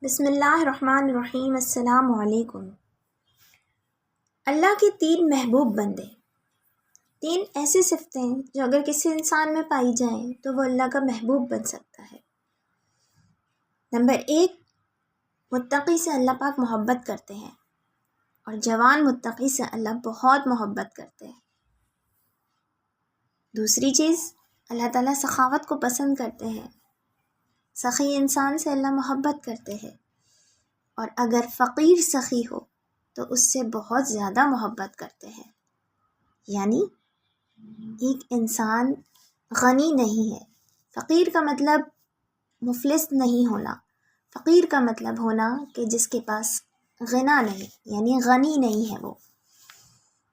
بسم اللہ الرحمن الرحیم۔ السلام علیکم۔ اللہ کے 3 محبوب بندے، 3 ایسی صفتیں جو اگر کسی انسان میں پائی جائیں تو وہ اللہ کا محبوب بن سکتا ہے۔ نمبر 1، متقی سے اللہ پاک محبت کرتے ہیں، اور جوان متقی سے اللہ بہت محبت کرتے ہیں۔ دوسری چیز، اللہ تعالیٰ سخاوت کو پسند کرتے ہیں، سخی انسان سے اللہ محبت کرتے ہیں، اور اگر فقیر سخی ہو تو اس سے بہت زیادہ محبت کرتے ہیں۔ یعنی ایک انسان غنی نہیں ہے، فقیر کا مطلب مفلس نہیں ہونا، فقیر کا مطلب ہونا کہ جس کے پاس غنا نہیں، یعنی غنی نہیں ہے وہ،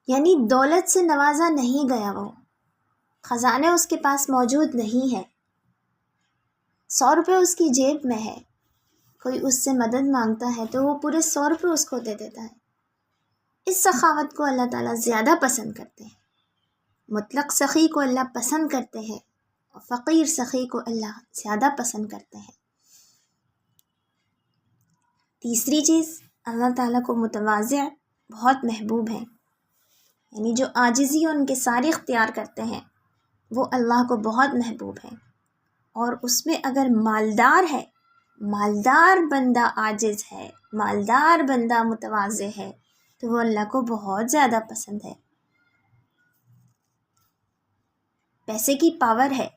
یعنی دولت سے نوازا نہیں گیا، وہ خزانے اس کے پاس موجود نہیں ہے، 100 روپے اس کی جیب میں ہے، کوئی اس سے مدد مانگتا ہے تو وہ پورے 100 روپے اس کو دے دیتا ہے۔ اس سخاوت کو اللہ تعالیٰ زیادہ پسند کرتے ہیں۔ مطلق سخی کو اللہ پسند کرتے ہیں، اور فقیر سخی کو اللہ زیادہ پسند کرتے ہیں۔ تیسری چیز، اللہ تعالیٰ کو متواضع بہت محبوب ہیں، یعنی جو عاجزی ان کے سارے اختیار کرتے ہیں وہ اللہ کو بہت محبوب ہیں۔ اور اس میں اگر مالدار ہے، مالدار بندہ عاجز ہے، مالدار بندہ متواضع ہے تو وہ اللہ کو بہت زیادہ پسند ہے۔ پیسے کی پاور ہے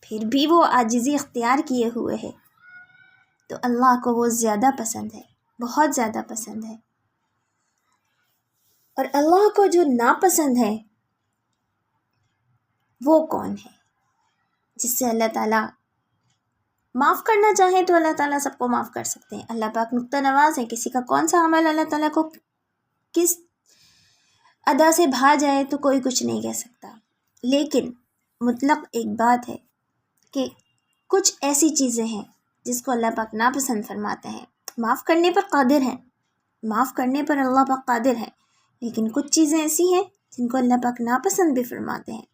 پھر بھی وہ عاجزی اختیار کیے ہوئے ہے تو اللہ کو وہ زیادہ پسند ہے، بہت زیادہ پسند ہے۔ اور اللہ کو جو ناپسند ہے وہ کون ہے؟ جس سے اللہ تعالیٰ معاف کرنا چاہیں تو اللہ تعالیٰ سب کو معاف کر سکتے ہیں۔ اللہ پاک نکتہ نواز ہے، کسی کا کون سا عمل اللہ تعالیٰ کو کس ادا سے بھا جائے تو کوئی کچھ نہیں کہہ سکتا۔ لیکن مطلق ایک بات ہے کہ کچھ ایسی چیزیں ہیں جس کو اللہ پاک ناپسند فرماتے ہیں۔ معاف کرنے پر قادر ہیں، معاف کرنے پر اللہ پاک قادر ہے، لیکن کچھ چیزیں ایسی ہیں جن کو اللہ پاک ناپسند بھی فرماتے ہیں۔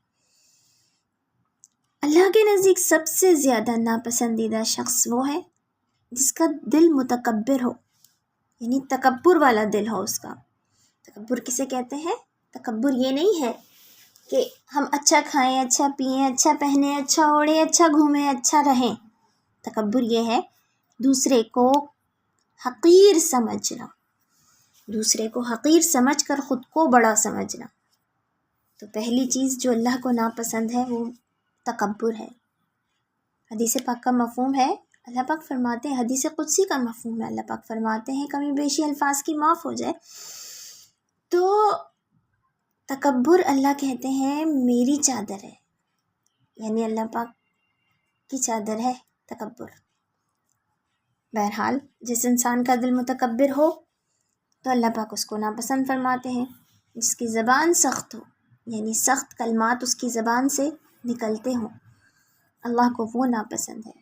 اللہ کے نزدیک سب سے زیادہ ناپسندیدہ شخص وہ ہے جس کا دل متکبر ہو، یعنی تکبر والا دل ہو اس کا۔ تکبر کسے کہتے ہیں؟ تکبر یہ نہیں ہے کہ ہم اچھا کھائیں، اچھا پئیں، اچھا پہنیں، اچھا اوڑھیں، اچھا گھومیں، اچھا رہیں۔ تکبر یہ ہے دوسرے کو حقیر سمجھنا، دوسرے کو حقیر سمجھ کر خود کو بڑا سمجھنا۔ تو پہلی چیز جو اللہ کو ناپسند ہے وہ تکبر ہے۔ حدیث پاک کا مفہوم ہے، اللہ پاک فرماتے ہیں، حدیث قدسی کا مفہوم ہے، اللہ پاک فرماتے ہیں کمی بیشی الفاظ کی معاف ہو جائے تو تکبر اللہ کہتے ہیں میری چادر ہے، یعنی اللہ پاک کی چادر ہے تکبر۔ بہرحال جس انسان کا دل متکبر ہو تو اللہ پاک اس کو ناپسند فرماتے ہیں۔ جس کی زبان سخت ہو، یعنی سخت کلمات اس کی زبان سے نکلتے ہوں، اللہ کو وہ ناپسند ہے۔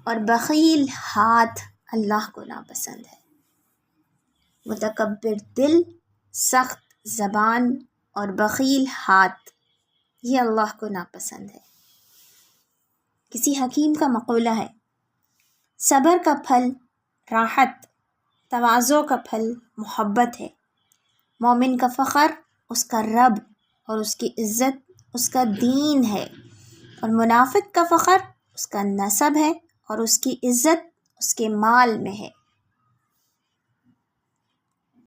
اور بخیل ہاتھ اللہ کو ناپسند ہے۔ متکبر دل، سخت زبان اور بخیل ہاتھ، یہ اللہ کو ناپسند ہے۔ کسی حکیم کا مقولہ ہے، صبر کا پھل راحت، تواضع کا پھل محبت ہے۔ مومن کا فخر اس کا رب اور اس کی عزت اس کا دین ہے، اور منافق کا فخر اس کا نسب ہے اور اس کی عزت اس کے مال میں ہے۔